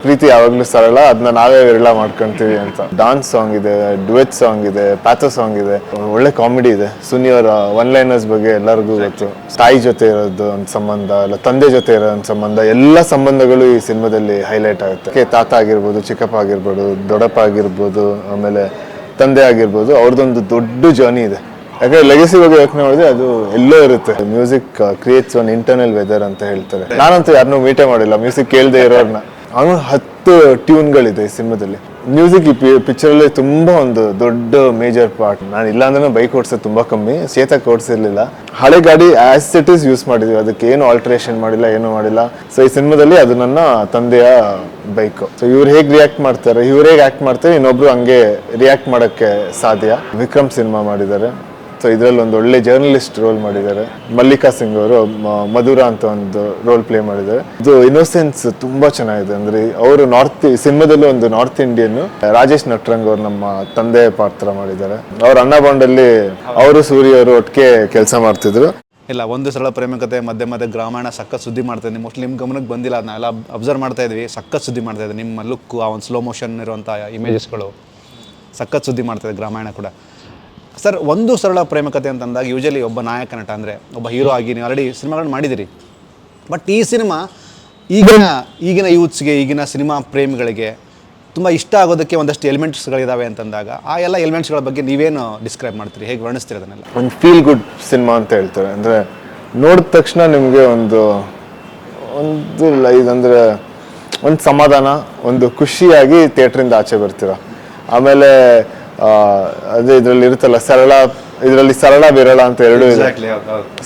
ಪ್ರೀತಿ ಯಾವಾಗ್ಲೂ ಸರಳ, ಅದನ್ನ ನಾವೇ ವಿರಳ ಮಾಡ್ಕೊಂತೀವಿ ಅಂತ. ಡಾನ್ಸ್ ಸಾಂಗ್ ಇದೆ, ಡುವೆಟ್ ಸಾಂಗ್ ಇದೆ, ಪ್ಯಾಥೋ ಸಾಂಗ್ ಇದೆ, ಒಳ್ಳೆ ಕಾಮಿಡಿ ಇದೆ. ಸುನಿ ಅವರ ಒನ್ ಲೈನರ್ಸ್ ಬಗ್ಗೆ ಎಲ್ಲರಿಗೂ ಗೊತ್ತು. ತಾಯಿ ಜೊತೆ ಇರೋದು ಒಂದು ಸಂಬಂಧ, ಇಲ್ಲ ತಂದೆ ಜೊತೆ ಇರೋ ಒಂದು ಸಂಬಂಧ, ಎಲ್ಲ ಸಂಬಂಧಗಳು ಈ ಸಿನಿಮಾದಲ್ಲಿ ಹೈಲೈಟ್ ಆಗುತ್ತೆ. ತಾತ ಆಗಿರ್ಬೋದು, ಚಿಕ್ಕಪ್ಪ ಆಗಿರ್ಬೋದು, ದೊಡ್ಡಪ್ಪ ಆಗಿರ್ಬೋದು, ಆಮೇಲೆ ತಂದೆ ಆಗಿರ್ಬೋದು, ಅವ್ರದ್ದೊಂದು ದೊಡ್ಡ ಜರ್ನಿ ಇದೆ. ಯಾಕಂದ್ರೆ ಲೆಗಸಿ ಬಗ್ಗೆ ಯೋಚನೆ ಮಾಡಿದ್ರೆ ಅದು ಎಲ್ಲೋ ಇರುತ್ತೆ. Music creates one internal weather ಅಂತ ಹೇಳ್ತಾರೆ. ನಾನಂತೂ ಯಾರನ್ನೂ ಮೀಟೇ ಮಾಡಿಲ್ಲ ಮ್ಯೂಸಿಕ್ ಕೇಳದೆ ಇರೋರ್ನ. ಅವನು 10 ಟ್ಯೂನ್ಗಳಿದೆ ಈ ಸಿನಿಮಾದಲ್ಲಿ. ಮ್ಯೂಸಿಕ್ ಈ ಪಿಕ್ಚರಲ್ಲಿ ತುಂಬಾ ಒಂದು ದೊಡ್ಡ ಮೇಜರ್ ಪಾರ್ಟ್. ನಾನು ಇಲ್ಲ ಅಂದ್ರೆ ಬೈಕ್ ಓಡಿಸೋದು ತುಂಬಾ ಕಮ್ಮಿ, ಚೇತಕ್ ಓಡಿಸಿರ್ಲಿಲ್ಲ. ಹಳೆ ಗಾಡಿ ಆಸ್ ಇಟ್ ಇಸ್ ಯೂಸ್ ಮಾಡಿದ್ವಿ, ಅದಕ್ಕೆ ಏನು ಆಲ್ಟ್ರೇಷನ್ ಮಾಡಿಲ್ಲ, ಏನು ಮಾಡಿಲ್ಲ. ಸೊ ಈ ಸಿನಿಮಾದಲ್ಲಿ ಅದು ನನ್ನ ತಂದೆಯ ಬೈಕ್. ಸೊ ಇವ್ರು ಹೇಗೆ ರಿಯಾಕ್ಟ್ ಮಾಡ್ತಾರೆ, ಇವ್ರು ಹೇಗೆ ಆಕ್ಟ್ ಮಾಡ್ತಾರೆ, ಇನ್ನೊಬ್ರು ಹಂಗೆ ರಿಯಾಕ್ಟ್ ಮಾಡೋಕ್ಕೆ ಸಾಧ್ಯ. ವಿಕ್ರಮ್ ಸಿನಿಮಾ ಮಾಡಿದ್ದಾರೆ. ಸೊ ಇದರಲ್ಲಿ ಒಂದು ಒಳ್ಳೆ ಜರ್ನಲಿಸ್ಟ್ ರೋಲ್ ಮಾಡಿದ್ದಾರೆ. ಮಲ್ಲಿಕಾ ಸಿಂಗ್ ಅವರು ಮಧುರ ಅಂತ ಒಂದು ರೋಲ್ ಪ್ಲೇ ಮಾಡಿದ್ದಾರೆ. ಇದು ಇನ್ನೋಸೆನ್ಸ್ ತುಂಬಾ ಚೆನ್ನಾಗಿದೆ. ಅಂದ್ರೆ ಅವರು ಸಿನಿಮಾದಲ್ಲಿ ಒಂದು ನಾರ್ತ್ ಇಂಡಿಯನ್. ರಾಜೇಶ್ ನಟ್ರಂಗ್ ಅವರು ನಮ್ಮ ತಂದೆ ಪಾತ್ರ ಮಾಡಿದ್ದಾರೆ. ಅವ್ರ ಅಣ್ಣ ಬಾಂಡಲ್ಲಿ ಅವರು ಸೂರ್ಯ ಅವರು ಒಟ್ಟಿಗೆ ಕೆಲಸ ಮಾಡ್ತಿದ್ರು. ಇಲ್ಲ, ಒಂದು ಸರಳ ಪ್ರೇಮಕತೆ ಮಧ್ಯೆ ಮಧ್ಯೆ ಗ್ರಾಮಾಯಣ ಸಖತ್ ಸುದ್ದಿ ಮಾಡ್ತಾ ಇದ್ದೀನಿ. ಮೋಸ್ಟ್ಲಿ ನಿಮ್ಮ ಗಮನಕ್ಕೆ ಬಂದಿಲ್ಲ, ಅದನ್ನೆಲ್ಲ ಅಬ್ಸರ್ವ್ ಮಾಡ್ತಾ ಇದ್ವಿ. ಸಖತ್ ಸುದ್ದಿ ಮಾಡ್ತಾ ಇದ್ದೆ. ನಿಮ್ಮ ಲುಕ್ಕು, ಆ ಒಂದು ಸ್ಲೋ ಮೋಷನ್ ಇರುವಂಥ ಇಮೇಜಸ್ಗಳು ಸಖತ್ ಸುದ್ದಿ ಮಾಡ್ತಾಯಿದೆ. ಗ್ರಾಮಾಯಣ ಕೂಡ ಸರ್, ಒಂದು ಸರಳ ಪ್ರೇಮಕತೆ ಅಂತಂದಾಗ ಯೂಶಲಿ ಒಬ್ಬ ನಾಯಕ ನಟ ಅಂದರೆ ಒಬ್ಬ ಹೀರೋ ಆಗಿ ನೀವು ಆಲ್ರೆಡಿ ಸಿನಿಮಾಗಳನ್ನ ಮಾಡಿದಿರಿ. ಬಟ್ ಈ ಸಿನಿಮಾ ಈಗಿನ ಯೂತ್ಸ್ಗೆ, ಈಗಿನ ಸಿನಿಮಾ ಪ್ರೇಮಿಗಳಿಗೆ ತುಂಬ ಇಷ್ಟ ಆಗೋದಕ್ಕೆ ಒಂದಷ್ಟು ಎಲಿಮೆಂಟ್ಸ್ಗಳಿದ್ದಾವೆ ಅಂತಂದಾಗ ಆ ಎಲ್ಲ ಎಲಿಮೆಂಟ್ಸ್ಗಳ ಬಗ್ಗೆ ನೀವೇನು ಡಿಸ್ಕ್ರೈಬ್ ಮಾಡ್ತೀರಿ, ಹೇಗೆ ವರ್ಣಿಸ್ತೀರಿ ಅದನ್ನೆಲ್ಲ? ಒಂದು ಫೀಲ್ ಗುಡ್ ಸಿನಿಮಾ ಅಂತ ಹೇಳ್ತಾರೆ. ಅಂದರೆ ನೋಡಿದ ತಕ್ಷಣ ನಿಮಗೆ ಒಂದು ಇದಂದರೆ ಒಂದು ಸಮಾಧಾನ, ಒಂದು ಖುಷಿಯಾಗಿ ಥಿಯೇಟ್ರಿಂದ ಆಚೆ ಬರ್ತೀರ. ಆಮೇಲೆ ಅದೇ ಇದರಲ್ಲಿ ಇರುತ್ತಲ್ಲ ಇದರಲ್ಲಿ ಸರಳ ವಿರಳ ಅಂತ ಎರಡೂ ಇದೆ.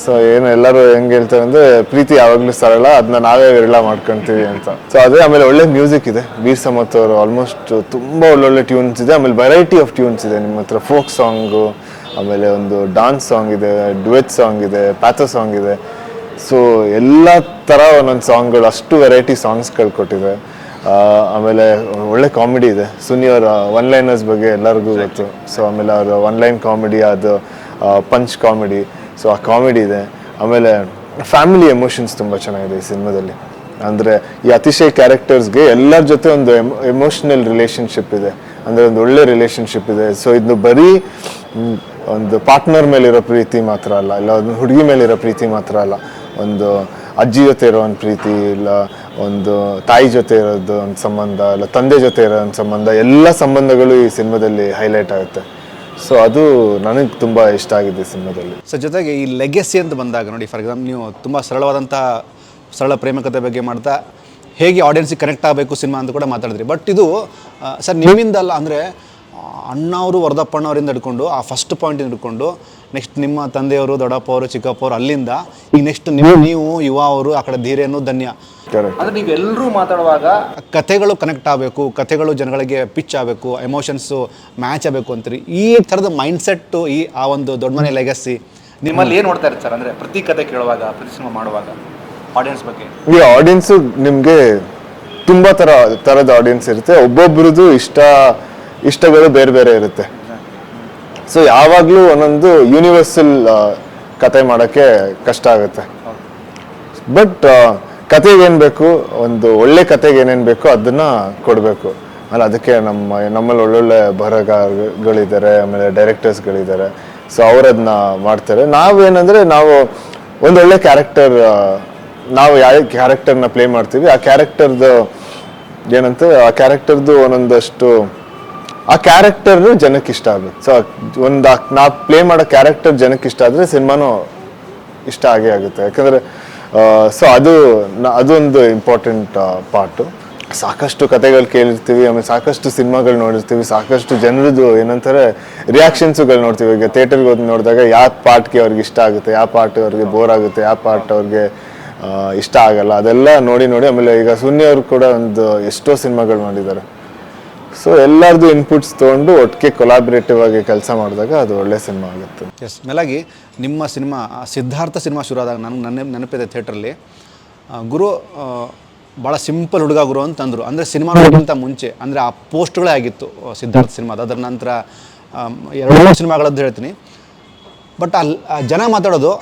ಸೊ ಏನು ಎಲ್ಲರೂ ಹೆಂಗೆ ಹೇಳ್ತಾರೆ ಅಂದ್ರೆ ಪ್ರೀತಿ ಯಾವಾಗ್ಲೂ ಸರಳ, ಅದನ್ನ ನಾವೇ ವಿರಳ ಮಾಡ್ಕೊಂತೀವಿ ಅಂತ. ಸೊ ಅದೇ. ಆಮೇಲೆ ಒಳ್ಳೆ ಮ್ಯೂಸಿಕ್ ಇದೆ. ವೀರ್ ಸಮತ್ ಅವರು ಆಲ್ಮೋಸ್ಟ್ ತುಂಬಾ ಒಳ್ಳೊಳ್ಳೆ ಟ್ಯೂನ್ಸ್ ಇದೆ. ಆಮೇಲೆ ವೆರೈಟಿ ಆಫ್ ಟ್ಯೂನ್ಸ್ ಇದೆ ನಿಮ್ಮ ಹತ್ರ. ಫೋಕ್ ಸಾಂಗು, ಆಮೇಲೆ ಒಂದು ಡಾನ್ಸ್ ಸಾಂಗ್ ಇದೆ, ಡುವೆಟ್ ಸಾಂಗ್ ಇದೆ, ಪ್ಯಾಥೋ ಸಾಂಗ್ ಇದೆ. ಸೊ ಎಲ್ಲ ಥರ ಒಂದೊಂದು ಸಾಂಗ್ಗಳು, ಅಷ್ಟು ವೆರೈಟಿ ಸಾಂಗ್ಸ್ಗಳು ಕೊಟ್ಟಿದೆ. ಆಮೇಲೆ ಒಳ್ಳೆ ಕಾಮಿಡಿ ಇದೆ. ಸುನಿ ಅವರ ಒನ್ ಲೈನರ್ಸ್ ಬಗ್ಗೆ ಎಲ್ಲರಿಗೂ ಗೊತ್ತು. ಸೊ ಆಮೇಲೆ ಅವರ ಒನ್ ಲೈನ್ ಕಾಮಿಡಿ, ಅದು ಪಂಚ್ ಕಾಮಿಡಿ. ಸೊ ಆ ಕಾಮಿಡಿ ಇದೆ. ಆಮೇಲೆ ಫ್ಯಾಮಿಲಿ ಎಮೋಷನ್ಸ್ ತುಂಬ ಚೆನ್ನಾಗಿದೆ ಈ ಸಿನಿಮಾದಲ್ಲಿ. ಅಂದರೆ ಈ ಅತಿಶಯ್ ಕ್ಯಾರೆಕ್ಟರ್ಸ್ಗೆ ಎಲ್ಲರ ಜೊತೆ ಒಂದು ಎಮೋಷ್ನಲ್ ರಿಲೇಷನ್ಶಿಪ್ ಇದೆ. ಅಂದರೆ ಒಂದು ಒಳ್ಳೆ ರಿಲೇಷನ್ಶಿಪ್ ಇದೆ. ಸೊ ಇದು ಬರೀ ಒಂದು ಪಾರ್ಟ್ನರ್ ಮೇಲಿರೋ ಪ್ರೀತಿ ಮಾತ್ರ ಅಲ್ಲ, ಇಲ್ಲ ಒಂದು ಹುಡುಗಿ ಮೇಲಿರೋ ಪ್ರೀತಿ ಮಾತ್ರ ಅಲ್ಲ, ಒಂದು ಅಜ್ಜಿ ಜೊತೆ ಇರೋ ಒಂದು ಪ್ರೀತಿ, ಇಲ್ಲ ಒಂದು ತಾಯಿ ಜೊತೆ ಇರೋದು ಒಂದು ಸಂಬಂಧ, ಇಲ್ಲ ತಂದೆ ಜೊತೆ ಇರೋ ಒಂದು ಸಂಬಂಧ, ಎಲ್ಲ ಸಂಬಂಧಗಳು ಈ ಸಿನಿಮಾದಲ್ಲಿ ಹೈಲೈಟ್ ಆಗುತ್ತೆ. ಸೊ ಅದು ನನಗೆ ತುಂಬ ಇಷ್ಟ ಆಗಿದೆ ಸಿನಿಮಾದಲ್ಲಿ. ಸೊ ಜೊತೆಗೆ ಈ ಲೆಗೆಸಿ ಅಂತ ಬಂದಾಗ ನೋಡಿ, ಫಾರ್ ಎಕ್ಸಾಂಪಲ್ ನೀವು ತುಂಬ ಸರಳ ಪ್ರೇಮಕತೆ ಬಗ್ಗೆ ಮಾಡ್ತಾ ಹೇಗೆ ಆಡಿಯನ್ಸಿಗೆ ಕನೆಕ್ಟ್ ಆಗಬೇಕು ಸಿನಿಮಾ ಅಂತ ಕೂಡ ಮಾತಾಡಿದ್ರಿ. ಬಟ್ ಇದು ಸರ್ ನಿಮ್ಮಿಂದಲ್ಲ, ಅಂದರೆ ಅಣ್ಣವರು ವರದಪ್ಪಣ್ಣವರಿಂದ ಹಿಡ್ಕೊಂಡು ಆ ಫಸ್ಟ್ ಪಾಯಿಂಟಿಂದ ಹಿಡ್ಕೊಂಡು ನೆಕ್ಸ್ಟ್ ನಿಮ್ಮ ತಂದೆಯವರು, ದೊಡ್ಡಪ್ಪ ಅವರು, ಚಿಕ್ಕಪ್ಪ ಅವರು, ಅಲ್ಲಿಂದ ಈಗ ನೆಕ್ಸ್ಟ್ ನೀವು ಯುವ ಅವರು, ಆ ಕಡೆ ಧೀರೇನು, ಧನ್ಯ, ಅಂದರೆ ನೀವೆಲ್ಲರೂ ಮಾತಾಡುವಾಗ ಕಥೆಗಳು ಕನೆಕ್ಟ್ ಆಗಬೇಕು, ಕಥೆಗಳು ಜನಗಳಿಗೆ ಪಿಚ್ ಆಗಬೇಕು, ಎಮೋಷನ್ಸು ಮ್ಯಾಚ್ ಆಗಬೇಕು ಅಂತೀರಿ. ಈ ಥರದ ಮೈಂಡ್ಸೆಟ್ಟು ಆ ಒಂದು ದೊಡ್ಡ ಮನೆ ಲೆಗಸಿ ನಿಮ್ಮಲ್ಲಿ ಏನು ನೋಡ್ತಾ ಇರ್ತಾರೆ? ಅಂದರೆ ಪ್ರತಿ ಕತೆ ಕೇಳುವಾಗ, ಪ್ರತಿ ಸಿನಿಮಾ ಮಾಡುವಾಗ ಆಡಿಯನ್ಸ್ ಬಗ್ಗೆ. ಈ ಆಡಿಯನ್ಸು ನಿಮಗೆ ತುಂಬ ಥರದ ಆಡಿಯನ್ಸ್ ಇರುತ್ತೆ. ಒಬ್ಬೊಬ್ರದ್ದು ಇಷ್ಟಗಳು ಬೇರೆ ಬೇರೆ ಇರುತ್ತೆ. ಸೊ ಯಾವಾಗಲೂ ಒಂದೊಂದು ಯೂನಿವರ್ಸಲ್ ಕತೆ ಮಾಡೋಕ್ಕೆ ಕಷ್ಟ ಆಗುತ್ತೆ. ಬಟ್ ಕತೆಗೆ ಏನು ಬೇಕು, ಒಂದು ಒಳ್ಳೆ ಕತೆಗೆ ಏನೇನು ಬೇಕೋ ಅದನ್ನು ಕೊಡಬೇಕು. ಆಮೇಲೆ ಅದಕ್ಕೆ ನಮ್ಮಲ್ಲಿ ಒಳ್ಳೊಳ್ಳೆ ಬರಹಗಾರಗಳಿದ್ದಾರೆ, ಆಮೇಲೆ ಡೈರೆಕ್ಟರ್ಸ್ಗಳಿದ್ದಾರೆ. ಸೊ ಅವರದನ್ನ ಮಾಡ್ತಾರೆ. ನಾವೇನಂದರೆ ನಾವು ಒಂದೊಳ್ಳೆ ಕ್ಯಾರೆಕ್ಟರ್, ನಾವು ಯಾವ ಕ್ಯಾರೆಕ್ಟರ್ನ ಪ್ಲೇ ಮಾಡ್ತೀವಿ, ಆ ಕ್ಯಾರೆಕ್ಟರ್ದು ಏನಂತ ಆ ಕ್ಯಾರೆಕ್ಟರ್ದು ಒಂದೊಂದಷ್ಟು ಆ ಕ್ಯಾರೆಕ್ಟರ್ ಜನಕ್ಕೆ ಇಷ್ಟ ಆಗಬೇಕು. ಸೊ ನಾವು ಪ್ಲೇ ಮಾಡೋ ಕ್ಯಾರೆಕ್ಟರ್ ಜನಕ್ಕೆ ಇಷ್ಟ ಆದರೆ ಸಿನಿಮಾನು ಇಷ್ಟ ಆಗೇ ಆಗುತ್ತೆ. ಯಾಕಂದರೆ ಸೊ ಅದೊಂದು ಇಂಪಾರ್ಟೆಂಟ್ ಪಾರ್ಟು. ಸಾಕಷ್ಟು ಕತೆಗಳು ಕೇಳಿರ್ತೀವಿ, ಆಮೇಲೆ ಸಾಕಷ್ಟು ಸಿನಿಮಾಗಳು ನೋಡಿರ್ತೀವಿ, ಸಾಕಷ್ಟು ಜನರದ್ದು ಏನಂತಾರೆ ರಿಯಾಕ್ಷನ್ಸುಗಳು ನೋಡ್ತೀವಿ. ಈಗ ಥಿಯೇಟರ್ಗೆ ಹೋಗಿ ನೋಡಿದಾಗ ಯಾವ ಪಾರ್ಟ್ಗೆ ಅವ್ರಿಗೆ ಇಷ್ಟ ಆಗುತ್ತೆ, ಯಾವ ಪಾರ್ಟ್ ಅವ್ರಿಗೆ ಬೋರ್ ಆಗುತ್ತೆ, ಯಾವ ಪಾರ್ಟ್ ಅವ್ರಿಗೆ ಇಷ್ಟ ಆಗಲ್ಲ, ಅದೆಲ್ಲ ನೋಡಿ ಆಮೇಲೆ ಈಗ ಸುನಿ ಅವರು ಕೂಡ ಒಂದು ಎಷ್ಟೋ ಸಿನಿಮಾಗಳು ಮಾಡಿದ್ದಾರೆ. ಸೊ ಎಲ್ಲರದು ಇನ್ಪುಟ್ಸ್ ತೊಗೊಂಡು ಒಟ್ಟಿಗೆ ಕೊಲಾಬ್ರೇಟಿವ್ ಆಗಿ ಕೆಲಸ ಮಾಡಿದಾಗ ಅದು ಒಳ್ಳೆ ಸಿನಿಮಾ ಆಗುತ್ತೆ. ಎಸ್, ಮೇಲಾಗಿ ನಿಮ್ಮ ಸಿನಿಮಾ ಸಿದ್ಧಾರ್ಥ ಸಿನಿಮಾ ಶುರು ಆದಾಗ ನನಗೆ ನೆನಪಿದೆ ಥಿಯೇಟ್ರಲ್ಲಿ ಗುರು ಭಾಳ ಸಿಂಪಲ್ ಹುಡುಗ ಗುರು ಅಂತಂದರು. ಅಂದರೆ ಸಿನಿಮಾಗಳಿಗಿಂತ ಮುಂಚೆ ಅಂದರೆ ಆ ಪೋಸ್ಟ್ಗಳೇ ಆಗಿತ್ತು ಸಿದ್ಧಾರ್ಥ ಸಿನಿಮಾದ. ಅದರ ನಂತರ 2-3 ಸಿನಿಮಾಗಳದ್ದು ಹೇಳ್ತೀನಿ. ಬಟ್ ಆ ಜನ ಮಾತಾಡೋದು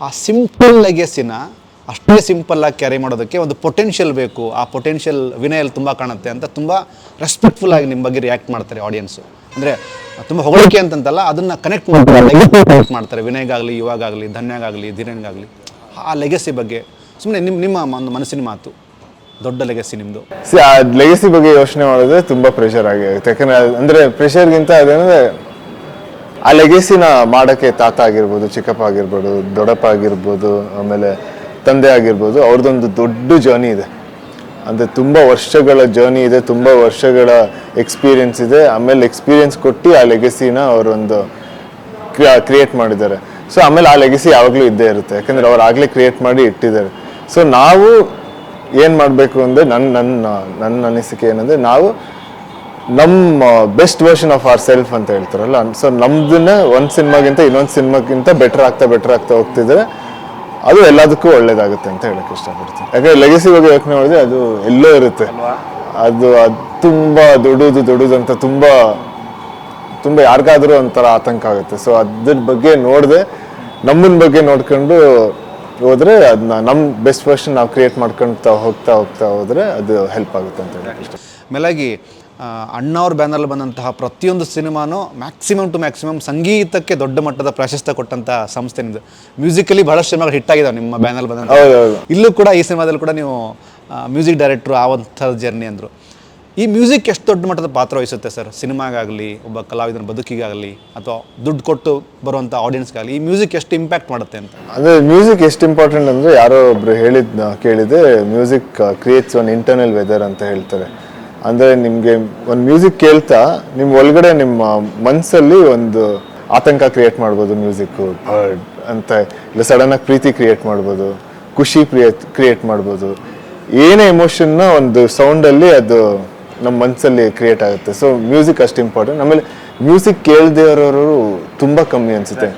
ಆ ಸಿಂಪಲ್ ಲೆಗೆಸಿನ ಅಷ್ಟೇ ಸಿಂಪಲ್ಲಾಗಿ ಕ್ಯಾರಿ ಮಾಡೋದಕ್ಕೆ ಒಂದು ಪೊಟೆನ್ಷಿಯಲ್ ಬೇಕು. ಆ ಪೊಟೆನ್ಷಿಯಲ್ ವಿನಯಲ್ಲಿ ತುಂಬ ಕಾಣುತ್ತೆ ಅಂತ ತುಂಬ ರೆಸ್ಪೆಕ್ಟ್ಫುಲ್ಲಾಗಿ ನಿಮ್ಮ ಬಗ್ಗೆ ರಿಯಾಕ್ಟ್ ಮಾಡ್ತಾರೆ ಆಡಿಯನ್ಸು. ಅಂದರೆ ತುಂಬ ಹೊಗಳಿಕೆ ಅಂತಂತಲ್ಲ, ಅದನ್ನು ಕನೆಕ್ಟ್ ಮಾಡ್ತಾರೆ ವಿನಯ್ಗಾಗಲಿ, ಯುವಾಗಾಗಲಿ, ಧನ್ಯಾಗಾಗಲಿ, ಧೀರನ್ಗಾಗಲಿ. ಆ ಲೆಗಸಿ ಬಗ್ಗೆ ಸುಮ್ಮನೆ ನಿಮ್ಮ ಒಂದು ಮನಸ್ಸಿನ ಮಾತು, ದೊಡ್ಡ ಲೆಗಸಿ ನಿಮ್ಮದು. ಆ ಲೆಗಸಿ ಬಗ್ಗೆ ಯೋಚನೆ ಮಾಡಿದ್ರೆ ತುಂಬ ಪ್ರೆಷರ್ ಆಗಿರುತ್ತೆ. ಯಾಕಂದರೆ ಅಂದರೆ ಪ್ರೆಷರ್ಗಿಂತ ಅದೇನಂದರೆ ಆ ಲೆಗಸಿನ ಮಾಡೋಕ್ಕೆ ತಾತ ಆಗಿರ್ಬೋದು, ಚಿಕ್ಕಪ್ಪ ಆಗಿರ್ಬೋದು, ದೊಡ್ಡಪ್ಪ ಆಗಿರ್ಬೋದು, ಆಮೇಲೆ ತಂದೆ ಆಗಿರ್ಬೋದು, ಅವ್ರದ್ದೊಂದು ದೊಡ್ಡ ಜರ್ನಿ ಇದೆ. ಅಂದರೆ ತುಂಬ ವರ್ಷಗಳ ಜರ್ನಿ ಇದೆ, ತುಂಬ ವರ್ಷಗಳ ಎಕ್ಸ್ಪೀರಿಯನ್ಸ್ ಇದೆ. ಆಮೇಲೆ ಎಕ್ಸ್ಪೀರಿಯನ್ಸ್ ಕೊಟ್ಟು ಆ ಲೆಗಸಿನ ಅವರೊಂದು ಕ್ರಿಯೇಟ್ ಮಾಡಿದ್ದಾರೆ. ಸೊ ಆಮೇಲೆ ಆ ಲೆಗಸಿ ಯಾವಾಗಲೂ ಇದ್ದೇ ಇರುತ್ತೆ, ಯಾಕಂದರೆ ಅವ್ರು ಆಗಲೇ ಕ್ರಿಯೇಟ್ ಮಾಡಿ ಇಟ್ಟಿದ್ದಾರೆ. ಸೊ ನಾವು ಏನು ಮಾಡಬೇಕು ಅಂದರೆ ನನ್ನ ಅನಿಸಿಕೆ ಏನಂದರೆ, ನಾವು ನಮ್ಮ best version of our self ಅಂತ ಹೇಳ್ತಾರಲ್ಲ, ಸೊ ನಮ್ದನ್ನ ಒಂದು ಸಿನಿಮಾಗಿಂತ ಇನ್ನೊಂದು ಸಿನಿಮಾಗಿಂತ ಬೆಟರ್ ಆಗ್ತಾ ಹೋಗ್ತಿದ್ರೆ ಅದು ಎಲ್ಲದಕ್ಕೂ ಒಳ್ಳೇದಾಗುತ್ತೆ ಅಂತ ಹೇಳಕ್ಕೆ ಇಷ್ಟಪಡ್ತೀನಿ. ಯಾಕಂದರೆ ಲೆಗಸಿ ಬಗ್ಗೆ ಯೋಚನೆ ಮಾಡಿದ್ರೆ ಅದು ಎಲ್ಲೋ ಇರುತ್ತೆ, ಅದು ತುಂಬ ದೊಡ್ಡದು ಅಂತ ತುಂಬ ಯಾರಿಗಾದ್ರೂ ಒಂಥರ ಆತಂಕ ಆಗುತ್ತೆ. ಸೊ ಅದ್ರ ಬಗ್ಗೆ ನೋಡಿದೆ, ನಮ್ಮನ್ನ ಬಗ್ಗೆ ನೋಡ್ಕೊಂಡು ಹೋದರೆ ಅದನ್ನ ನಮ್ಮ ಬೆಸ್ಟ್ ವರ್ಷನ್ ನಾವು ಕ್ರಿಯೇಟ್ ಮಾಡ್ಕೊಳ್ತಾ ಹೋಗ್ತಾ ಹೋದರೆ ಅದು ಹೆಲ್ಪ್ ಆಗುತ್ತೆ ಅಂತ ಹೇಳಕ್ಕೆ ಇಷ್ಟ. ಮೇಲಾಗಿ ಅಣ್ಣವ್ರ ಬ್ಯಾನರ್ಲ್ಲಿ ಬಂದಂತಹ ಪ್ರತಿಯೊಂದು ಸಿನಿಮಾನು ಮ್ಯಾಕ್ಸಿಮಮ್ ಟು ಮ್ಯಾಕ್ಸಿಮಮ್ ಸಂಗೀತಕ್ಕೆ ದೊಡ್ಡ ಮಟ್ಟದ ಪ್ರಾಶಸ್ತ್ಯ ಕೊಟ್ಟಂಥ ಸಂಸ್ಥೆ ನಿಮ್ಮದು. ಮ್ಯೂಸಿಕಲಿ ಬಹಳಷ್ಟು ಸಿನಿಮಾಗಳು ಹಿಟ್ ಆಗಿದಾವೆ ನಿಮ್ಮ ಬ್ಯಾನರ್ ಬಂದಂಥ. ಇಲ್ಲೂ ಕೂಡ ಈ ಸಿನಿಮಾದಲ್ಲಿ ಕೂಡ ನೀವು ಮ್ಯೂಸಿಕ್ ಡೈರೆಕ್ಟ್ರು ಆ ಒಂದು ಜರ್ನಿ ಅಂದರು. ಈ ಮ್ಯೂಸಿಕ್ ಎಷ್ಟು ದೊಡ್ಡ ಮಟ್ಟದ ಪಾತ್ರ ವಹಿಸುತ್ತೆ ಸರ್ ಸಿನಿಮಾಗಾಗಲಿ, ಒಬ್ಬ ಕಲಾವಿದನ ಬದುಕಿಗಾಗಲಿ, ಅಥವಾ ದುಡ್ಡು ಕೊಟ್ಟು ಬರುವಂಥ ಆಡಿಯನ್ಸ್ಗಾಗಲಿ ಈ ಮ್ಯೂಸಿಕ್ ಎಷ್ಟು ಇಂಪ್ಯಾಕ್ಟ್ ಮಾಡುತ್ತೆ ಅಂತ? ಅಂದರೆ ಮ್ಯೂಸಿಕ್ ಎಷ್ಟು ಇಂಪಾರ್ಟೆಂಟ್ ಅಂದರೆ, ಯಾರೋ ಒಬ್ರು ಕೇಳಿದೆ, music creates one internal weather ಅಂತ ಹೇಳ್ತಾರೆ. ಅಂದರೆ ನಿಮಗೆ ಒಂದು ಮ್ಯೂಸಿಕ್ ಕೇಳ್ತಾ ನಿಮ್ಮ ಒಳಗಡೆ ನಿಮ್ಮ ಮನಸ್ಸಲ್ಲಿ ಒಂದು ಆತಂಕ ಕ್ರಿಯೇಟ್ ಮಾಡ್ಬೋದು ಮ್ಯೂಸಿಕ್ಕು ಅಂತ, ಇಲ್ಲ ಸಡನ್ನಾಗಿ ಪ್ರೀತಿ ಕ್ರಿಯೇಟ್ ಮಾಡ್ಬೋದು, ಖುಷಿ ಕ್ರಿಯೇಟ್ ಮಾಡ್ಬೋದು. ಏನೇ ಎಮೋಷನ್ನ ಒಂದು ಸೌಂಡಲ್ಲಿ ಅದು ನಮ್ಮ ಮನಸ್ಸಲ್ಲಿ ಕ್ರಿಯೇಟ್ ಆಗುತ್ತೆ. ಸೊ ಮ್ಯೂಸಿಕ್ ಅಷ್ಟು ಇಂಪಾರ್ಟೆಂಟ್. ಆಮೇಲೆ ಮ್ಯೂಸಿಕ್ ಕೇಳದೇ ಇರೋರು ತುಂಬ ಕಮ್ಮಿ ಅನಿಸುತ್ತೆ.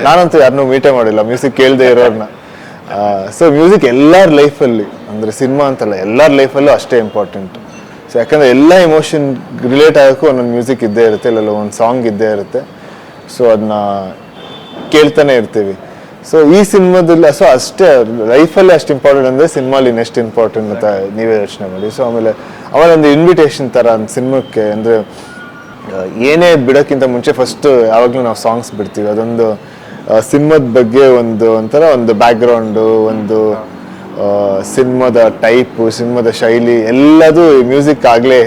ನಾನಂತೂ ಯಾರನ್ನೂ ಮೀಟೇ ಮಾಡಿಲ್ಲ ಮ್ಯೂಸಿಕ್ ಕೇಳದೇ ಇರೋರನ್ನ. ಸೊ ಮ್ಯೂಸಿಕ್ ಎಲ್ಲರ ಲೈಫಲ್ಲಿ, ಅಂದರೆ ಸಿನಿಮಾ ಅಂತಲ್ಲ, ಎಲ್ಲರ ಲೈಫಲ್ಲೂ ಅಷ್ಟೇ ಇಂಪಾರ್ಟೆಂಟ್. ಸೊ ಯಾಕಂದರೆ ಎಲ್ಲ ಎಮೋಷನ್ ರಿಲೇಟ್ ಆಗೋಕ್ಕೂ ಒಂದೊಂದು ಮ್ಯೂಸಿಕ್ ಇದ್ದೇ ಇರುತ್ತೆ, ಇಲ್ಲ ಒಂದು ಸಾಂಗ್ ಇದ್ದೇ ಇರುತ್ತೆ. ಸೊ ಅದನ್ನ ಕೇಳ್ತಾನೆ ಇರ್ತೀವಿ. ಸೊ ಈ ಸಿನಿಮಾದಲ್ಲಿ ಸೊ ಅಷ್ಟೇ ಲೈಫಲ್ಲೇ ಅಷ್ಟು ಇಂಪಾರ್ಟೆಂಟ್ ಅಂದರೆ ಸಿನಿಮಾಲಿ ಇನ್ನೆಷ್ಟು ಇಂಪಾರ್ಟೆಂಟ್ ಅಂತ ನೀವೇ ಯೋಚನೆ ಮಾಡಿ. ಸೊ ಆಮೇಲೆ ಒಂದು ಇನ್ವಿಟೇಷನ್ ಥರ ಒಂದು ಸಿನಿಮಾಕ್ಕೆ, ಅಂದರೆ ಏನೇ ಬಿಡೋಕ್ಕಿಂತ ಮುಂಚೆ ಫಸ್ಟು ಯಾವಾಗಲೂ ನಾವು ಸಾಂಗ್ಸ್ ಬಿಡ್ತೀವಿ. ಅದೊಂದು ಸಿನಿಮಾದ ಬಗ್ಗೆ ಒಂಥರ ಒಂದು ಬ್ಯಾಕ್ಗ್ರೌಂಡು, ಒಂದು ಸಿನಿಮಾದ ಟೈಪು, ಸಿನಿಮಾದ ಶೈಲಿ ಎಲ್ಲದೂ ಮ್ಯೂಸಿಕ್ ಆಗಲೇ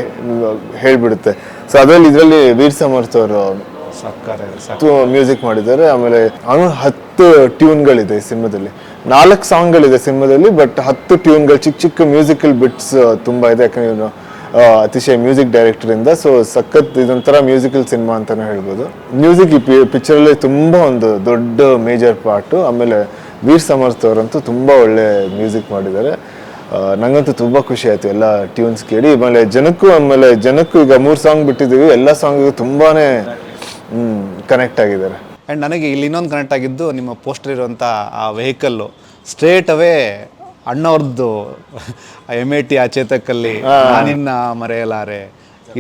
ಹೇಳಿಬಿಡುತ್ತೆ. ಸೊ ಇದರಲ್ಲಿ ವೀರ್ ಸಮರ್ಥ ಅವರು ಮ್ಯೂಸಿಕ್ ಮಾಡಿದ್ದಾರೆ. ಆಮೇಲೆ 10 ಟ್ಯೂನ್ಗಳಿದೆ ಈ ಸಿನಿಮಾದಲ್ಲಿ, 4 ಸಾಂಗ್ಗಳಿದೆ ಸಿನಿಮಾದಲ್ಲಿ, ಬಟ್ 10 ಟ್ಯೂನ್ಗಳು, ಚಿಕ್ಕ ಮ್ಯೂಸಿಕಲ್ ಬಿಟ್ಸ್ ತುಂಬ ಇದೆ. ಯಾಕಂದ್ರೆ ಇವನು ಅತಿಶಯ ಮ್ಯೂಸಿಕ್ ಡೈರೆಕ್ಟರಿಂದ. ಸೊ ಸಖತ್ ಇದೊಂಥರ ಮ್ಯೂಸಿಕಲ್ ಸಿನಿಮಾ ಅಂತಲೇ ಹೇಳ್ಬೋದು. ಮ್ಯೂಸಿಕ್ ಈ ಪಿಕ್ಚರಲ್ಲಿ ತುಂಬ ಒಂದು ದೊಡ್ಡ ಮೇಜರ್ ಪಾರ್ಟು. ಆಮೇಲೆ ವೀರ್ ಸಮರ್ಥ ಅವರಂತೂ ತುಂಬ ಒಳ್ಳೆ ಮ್ಯೂಸಿಕ್ ಮಾಡಿದ್ದಾರೆ. ನಂಗಂತೂ ತುಂಬ ಖುಷಿ ಆಯಿತು ಎಲ್ಲ ಟ್ಯೂನ್ಸ್ ಕೇಳಿ. ಆಮೇಲೆ ಜನಕ್ಕೂ ಈಗ 3 ಸಾಂಗ್ ಬಿಟ್ಟಿದ್ದೀವಿ, ಎಲ್ಲ ಸಾಂಗಿಗೂ ತುಂಬಾ ಕನೆಕ್ಟ್ ಆಗಿದ್ದಾರೆ. ಆ್ಯಂಡ್ ನನಗೆ ಇಲ್ಲಿ ಇನ್ನೊಂದು ಕನೆಕ್ಟ್ ಆಗಿದ್ದು, ನಿಮ್ಮ ಪೋಸ್ಟರ್ ಇರುವಂಥ ಆ ವೆಹಿಕಲ್ಲು ಸ್ಟ್ರೇಟ್ ಅವೇ ಅಣ್ಣವ್ರದ್ದು MAT ಆ ಚೇತಕ್ಕಲ್ಲಿ ನಾನಿನ್ನ ಮರೆಯಲಾರೆ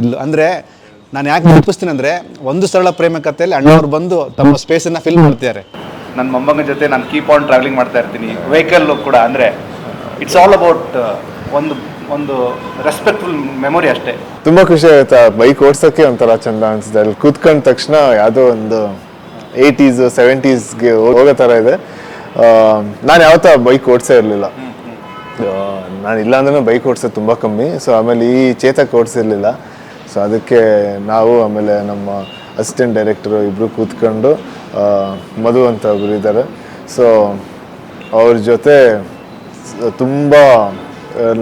ಇಲ್ಲು. ಅಂದರೆ ನಾನು ಯಾಕೆ ನೆನಪಿಸ್ತೀನಿ ಅಂದರೆ, ಒಂದು ಸರಳ ಪ್ರೇಮ ಕಥೆಯಲ್ಲಿ ಅಣ್ಣವ್ರು ಬಂದು ತಮ್ಮ ಸ್ಪೇಸನ್ನು ಫಿಲ್ ಮಾಡ್ತಿದ್ದಾರೆ. ನನ್ನ ಮೊಮ್ಮಗನ ಜೊತೆ ನಾನು ಕೀಪ್ ಆನ್ ಟ್ರಾವೆಲಿಂಗ್ ಮಾಡ್ತಾ ಇರ್ತೀನಿ. ವೆಹಿಕಲ್ಲು ಕೂಡ ಅಂದರೆ ಇಟ್ಸ್ ಆಲ್ ಅಬೌಟ್ ಒಂದು ರೆಸ್ಪೆಕ್ಟ್ಫುಲ್ ಮೆಮೊರಿ ಅಷ್ಟೇ. ತುಂಬ ಖುಷಿ ಆಗುತ್ತೆ ಬೈಕ್ ಓಡ್ಸೋಕ್ಕೆ, ಒಂಥರ ಚಂದ ಅನಿಸುತ್ತೆ. ಅಲ್ಲಿ ಕೂತ್ಕೊಂಡ ತಕ್ಷಣ ಯಾವುದೋ ಒಂದು 80s 70sಗೆ ಹೋಗೋ ಥರ ಇದೆ. ನಾನು ಯಾವತ್ತೂ ಬೈಕ್ ಓಡಿಸೇ ಇರಲಿಲ್ಲ. ನಾನು ಇಲ್ಲ ಅಂದ್ರೆ ಬೈಕ್ ಓಡಿಸೋದು ತುಂಬ ಕಮ್ಮಿ. ಸೊ ಆಮೇಲೆ ಈ ಚೇತಕ್ ಓಡಿಸಿರ್ಲಿಲ್ಲ. ಸೊ ಅದಕ್ಕೆ ನಾವು ಆಮೇಲೆ ನಮ್ಮ ಅಸಿಸ್ಟೆಂಟ್ ಡೈರೆಕ್ಟರು ಇಬ್ಬರು ಕೂತ್ಕೊಂಡು, ಮಧು ಅಂತ ಒಬ್ಬರು ಇದ್ದಾರೆ, ಸೊ ಅವ್ರ ಜೊತೆ ತುಂಬ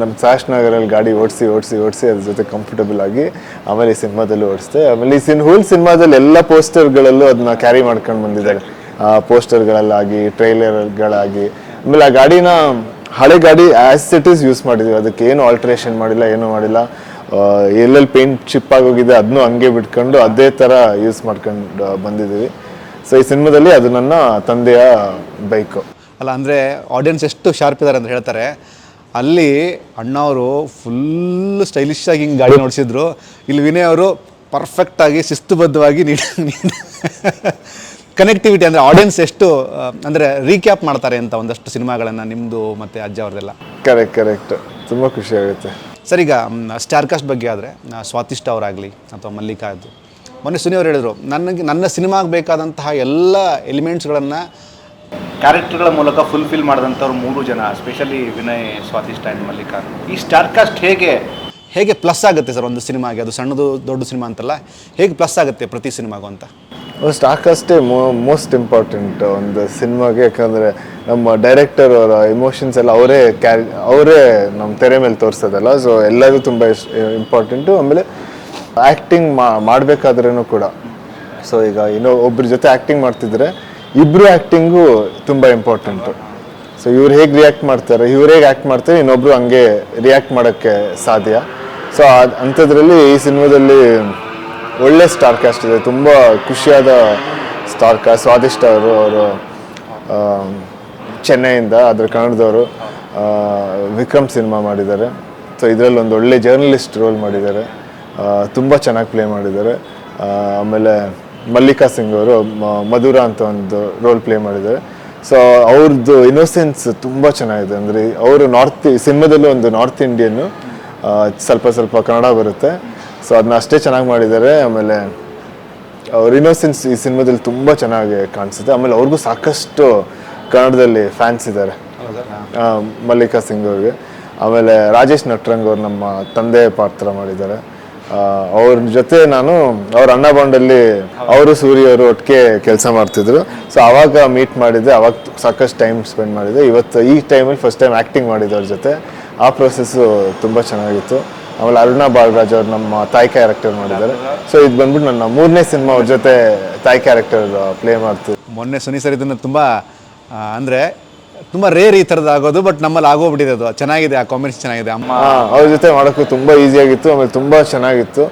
ನಮ್ಮ ಸಾಶ್ ನಗರಲ್ಲಿ ಗಾಡಿ ಓಡಿಸಿ ಅದ್ರ ಜೊತೆ ಕಂಫರ್ಟಬಲ್ ಆಗಿ ಆಮೇಲೆ ಈ ಸಿನಿಮಾದಲ್ಲೂ ಓಡಿಸ್ದೆ. ಆಮೇಲೆ ಈ ಹೋಲ್ ಸಿನಿಮಾದಲ್ಲಿ ಎಲ್ಲ ಪೋಸ್ಟರ್ಗಳಲ್ಲೂ ಅದನ್ನ ಕ್ಯಾರಿ ಮಾಡ್ಕೊಂಡು ಬಂದಿದ್ದಾರೆ. ಪೋಸ್ಟರ್ಗಳಲ್ಲಾಗಿ, ಟ್ರೈಲರ್ಗಳಾಗಿ. ಆಮೇಲೆ ಆ ಗಾಡಿನ ಹಳೆ ಗಾಡಿ ಆ್ಯಸ್ ಇಟ್ ಈಸ್ ಯೂಸ್ ಮಾಡಿದ್ವಿ, ಅದಕ್ಕೆ ಏನು ಆಲ್ಟ್ರೇಷನ್ ಮಾಡಿಲ್ಲ, ಏನೂ ಮಾಡಿಲ್ಲ. ಎಲ್ಲೆಲ್ಲಿ ಪೇಂಟ್ ಚಿಪ್ ಆಗೋಗಿದೆ ಅದನ್ನೂ ಹಂಗೆ ಬಿಟ್ಕೊಂಡು ಅದೇ ಥರ ಯೂಸ್ ಮಾಡ್ಕೊಂಡು ಬಂದಿದ್ದೀವಿ. ಸೊ ಈ ಸಿನಿಮಾದಲ್ಲಿ ಅದು ನನ್ನ ತಂದೆಯ ಬೈಕು. ಅಲ್ಲ, ಅಂದರೆ ಆಡಿಯನ್ಸ್ ಎಷ್ಟು ಶಾರ್ಪ್ ಇದ್ದಾರೆ ಅಂತ ಹೇಳ್ತಾರೆ. ಅಲ್ಲಿ ಅಣ್ಣವರು ಫುಲ್ ಸ್ಟೈಲಿಶ್ ಆಗಿ ಹಿಂಗೆ ಗಾಡಿ ನೋಡಿಸಿದ್ರು, ಇಲ್ಲಿ ವಿನಯ್ ಅವರು ಪರ್ಫೆಕ್ಟಾಗಿ ಶಿಸ್ತುಬದ್ಧವಾಗಿ ಕನೆಕ್ಟಿವಿಟಿ ಅಂದರೆ ಆಡಿಯನ್ಸ್ ಎಷ್ಟು ಅಂದರೆ ರೀಕ್ಯಾಪ್ ಮಾಡ್ತಾರೆ ಅಂತ ಒಂದಷ್ಟು ಸಿನಿಮಾಗಳನ್ನು ನಿಮ್ಮದು ಮತ್ತು ಅಜ್ಜ ಅವ್ರದ್ದೆಲ್ಲ. ಕರೆಕ್ಟ್ ತುಂಬ ಖುಷಿ ಆಗುತ್ತೆ. ಸರ್, ಈಗ ಸ್ಟಾರ್ ಕಾಸ್ಟ್ ಬಗ್ಗೆ ಆದರೆ ಸ್ವಾತಿಷ್ಠ ಅವರಾಗಲಿ ಅಥವಾ ಮಲ್ಲಿಕಾ ಅದು ಮೊನ್ನೆ ಸುನಿ ಅವರು ಹೇಳಿದ್ರು, ನನ್ನ ಸಿನಿಮಾಗೆ ಬೇಕಾದಂತಹ ಎಲ್ಲ ಎಲಿಮೆಂಟ್ಸ್ಗಳನ್ನು ಕ್ಯಾರೆಕ್ಟರ್ಗಳ ಮೂಲಕ ಫುಲ್ಫಿಲ್ ಮಾಡಿದಂಥವ್ರು 3 ಜನ, ಸ್ಪೆಷಲಿ ವಿನಯ್, ಸ್ವಾತಿಷ್ಠ ಆ್ಯಂಡ್ ಮಲ್ಲಿಕಾ. ಈ ಸ್ಟಾರ್ ಕಾಸ್ಟ್ ಹೇಗೆ ಪ್ಲಸ್ ಆಗುತ್ತೆ ಸರ್ ಒಂದು ಸಿನಿಮಾಗೆ? ಅದು ಸಣ್ಣದು ದೊಡ್ಡ ಸಿನಿಮಾ ಅಂತಲ್ಲ, ಹೇಗೆ ಪ್ಲಸ್ ಆಗುತ್ತೆ ಪ್ರತಿ ಸಿನಿಮಾಗೂ ಅಂತ? ಸ್ಟಾರ್ ಕಾಸ್ಟೇ ಮೋಸ್ಟ್ ಇಂಪಾರ್ಟೆಂಟ್ ಒಂದು ಸಿನಿಮಾಗೆ. ಯಾಕಂದರೆ ನಮ್ಮ ಡೈರೆಕ್ಟರ್ ಅವರ ಇಮೋಷನ್ಸ್ ಎಲ್ಲ ಅವರೇ ನಮ್ಮ ತೆರೆ ಮೇಲೆ ತೋರಿಸೋದಲ್ಲ. ಸೊ ಎಲ್ಲರೂ ತುಂಬ ಇಂಪಾರ್ಟೆಂಟು. ಆಮೇಲೆ ಆ್ಯಕ್ಟಿಂಗ್ ಮಾಡಬೇಕಾದ್ರೂ ಕೂಡ, ಸೊ ಈಗ ಒಬ್ಬರ ಜೊತೆ ಆ್ಯಕ್ಟಿಂಗ್ ಮಾಡ್ತಿದ್ರೆ ಇಬ್ಬರು ಆ್ಯಕ್ಟಿಂಗು ತುಂಬ ಇಂಪಾರ್ಟೆಂಟು. ಸೊ ಇವ್ರು ಹೇಗೆ ರಿಯಾಕ್ಟ್ ಮಾಡ್ತಾರೆ, ಇವ್ರು ಹೇಗೆ ಆ್ಯಕ್ಟ್ ಮಾಡ್ತಾರೆ, ಇನ್ನೊಬ್ರು ಹಂಗೆ ರಿಯಾಕ್ಟ್ ಮಾಡೋಕ್ಕೆ ಸಾಧ್ಯ. ಸೊ ಅಂಥದ್ರಲ್ಲಿ ಈ ಸಿನಿಮಾದಲ್ಲಿ ಒಳ್ಳೆ ಸ್ಟಾರ್ ಕಾಸ್ಟ್ ಇದೆ, ತುಂಬ ಖುಷಿಯಾದ ಸ್ಟಾರ್ ಕಾಸ್ಟ್. ಸ್ವಾದಿಷ್ಟ ಅವರು ಚೆನ್ನೈಯಿಂದ, ಅದರ ಕನ್ನಡದವರು. ವಿಕ್ರಮ್ ಸಿನಿಮಾ ಮಾಡಿದ್ದಾರೆ. ಸೊ ಇದರಲ್ಲಿ ಒಂದು ಒಳ್ಳೆ ಜರ್ನಲಿಸ್ಟ್ ರೋಲ್ ಮಾಡಿದ್ದಾರೆ, ತುಂಬ ಚೆನ್ನಾಗಿ ಪ್ಲೇ ಮಾಡಿದ್ದಾರೆ. ಆಮೇಲೆ ಮಲ್ಲಿಕಾ ಸಿಂಗ್ ಅವರು ಮಧುರ ಅಂತ ಒಂದು ರೋಲ್ ಪ್ಲೇ ಮಾಡಿದ್ದಾರೆ. ಸೊ ಅವ್ರದ್ದು ಇನ್ನೋಸೆನ್ಸ್ ತುಂಬ ಚೆನ್ನಾಗಿದೆ. ಅಂದರೆ ಅವರು ಸಿನಿಮಾದಲ್ಲೂ ಒಂದು ನಾರ್ತ್ ಇಂಡಿಯನ್ನು, ಸ್ವಲ್ಪ ಕನ್ನಡ ಬರುತ್ತೆ. ಸೊ ಅದನ್ನ ಅಷ್ಟೇ ಚೆನ್ನಾಗಿ ಮಾಡಿದ್ದಾರೆ. ಆಮೇಲೆ ಅವ್ರ ಇನ್ನೋಸೆನ್ಸ್ ಈ ಸಿನಿಮಾದಲ್ಲಿ ತುಂಬ ಚೆನ್ನಾಗಿ ಕಾಣಿಸುತ್ತೆ. ಆಮೇಲೆ ಅವ್ರಿಗೂ ಸಾಕಷ್ಟು ಕನ್ನಡದಲ್ಲಿ ಫ್ಯಾನ್ಸ್ ಇದ್ದಾರೆ, ಮಲ್ಲಿಕಾ ಸಿಂಗ್ ಅವ್ರಿಗೆ. ಆಮೇಲೆ ರಾಜೇಶ್ ನಟ್ರಂಗ್ ಅವ್ರು ನಮ್ಮ ತಂದೆ ಪಾತ್ರ ಮಾಡಿದ್ದಾರೆ. ಅವ್ರ ಜೊತೆ ನಾನು ಅವ್ರ ಅಣ್ಣ ಬಾಂಡಲ್ಲಿ ಅವರು ಸೂರ್ಯ ಅವರು ಒಟ್ಟಿಗೆ ಕೆಲಸ ಮಾಡ್ತಿದ್ರು. ಸೊ ಆವಾಗ ಮೀಟ್ ಮಾಡಿದ್ದೆ, ಅವಾಗ ಸಾಕಷ್ಟು ಟೈಮ್ ಸ್ಪೆಂಡ್ ಮಾಡಿದ್ದೆ. ಈ ಟೈಮಲ್ಲಿ ಫಸ್ಟ್ ಟೈಮ್ ಆ್ಯಕ್ಟಿಂಗ್ ಮಾಡಿದ್ದೆ ಅವ್ರ ಜೊತೆ. ಆ ಪ್ರೊಸೆಸ್ಸು ತುಂಬ ಚೆನ್ನಾಗಿತ್ತು. ಆಮೇಲೆ ಅರುಣಾ ಬಾಲರಾಜ್ ಅವ್ರು ನಮ್ಮ ತಾಯಿ ಕ್ಯಾರೆಕ್ಟರ್ ಮಾಡಿದ್ದಾರೆ. ಸೊ ಇದು ಬಂದ್ಬಿಟ್ಟು ನನ್ನ 3ನೇ ಸಿನಿಮಾ ಅವ್ರ ಜೊತೆ ತಾಯಿ ಕ್ಯಾರೆಕ್ಟರ್ ಪ್ಲೇ ಮಾಡ್ತಿದ್ದೆ. ಮೊನ್ನೆ ಸುನಿ ಸರ್ ಇದನ್ನು ತುಂಬ ಅಂದರೆ ತುಂಬ ರೇರ್ ಈ ಥರದ್ದು ಆಗೋದು, ಬಟ್ ನಮ್ಮಲ್ಲಿ ಆಗೋಗ್ಬಿಟ್ಟಿದೆ. ಅದು ಚೆನ್ನಾಗಿದೆ, ಆ ಕಾಂಬಿನೇಷನ್ ಚೆನ್ನಾಗಿದೆ. ಅವ್ರ ಜೊತೆ ಮಾಡೋಕ್ಕೂ ತುಂಬ ಈಸಿಯಾಗಿತ್ತು, ಆಮೇಲೆ ತುಂಬ ಚೆನ್ನಾಗಿತ್ತು.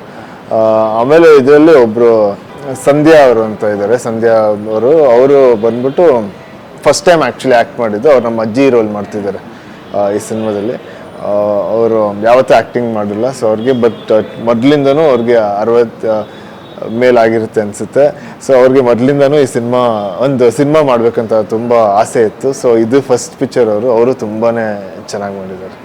ಆಮೇಲೆ ಇದರಲ್ಲಿ ಒಬ್ಬರು ಸಂಧ್ಯಾ ಅವರು ಅಂತ ಇದ್ದಾರೆ. ಸಂಧ್ಯಾ ಅವರು ಬಂದ್ಬಿಟ್ಟು ಫಸ್ಟ್ ಟೈಮ್ ಆ್ಯಕ್ಚುಲಿ ಆ್ಯಕ್ಟ್ ಮಾಡಿದ್ದು. ಅವ್ರು ನಮ್ಮ ಅಜ್ಜಿ ರೋಲ್ ಮಾಡ್ತಿದ್ದಾರೆ ಈ ಸಿನಿಮಾದಲ್ಲಿ. ಅವರು ಯಾವತ್ತೂ ಆ್ಯಕ್ಟಿಂಗ್ ಮಾಡಿಲ್ಲ. ಸೊ ಅವ್ರಿಗೆ ಮೊದಲಿಂದನೂ ಅವ್ರಿಗೆ 60 ಮೇಲಾಗಿರುತ್ತೆ ಅನಿಸುತ್ತೆ. ಸೊ ಅವ್ರಿಗೆ ಮೊದಲಿಂದನೂ ಈ ಒಂದು ಸಿನಿಮಾ ಮಾಡಬೇಕಂತ ತುಂಬ ಆಸೆ ಇತ್ತು. ಸೊ ಇದು ಫಸ್ಟ್ ಪಿಕ್ಚರ್ ಅವರು ತುಂಬಾ ಚೆನ್ನಾಗಿ ಮಾಡಿದ್ದಾರೆ.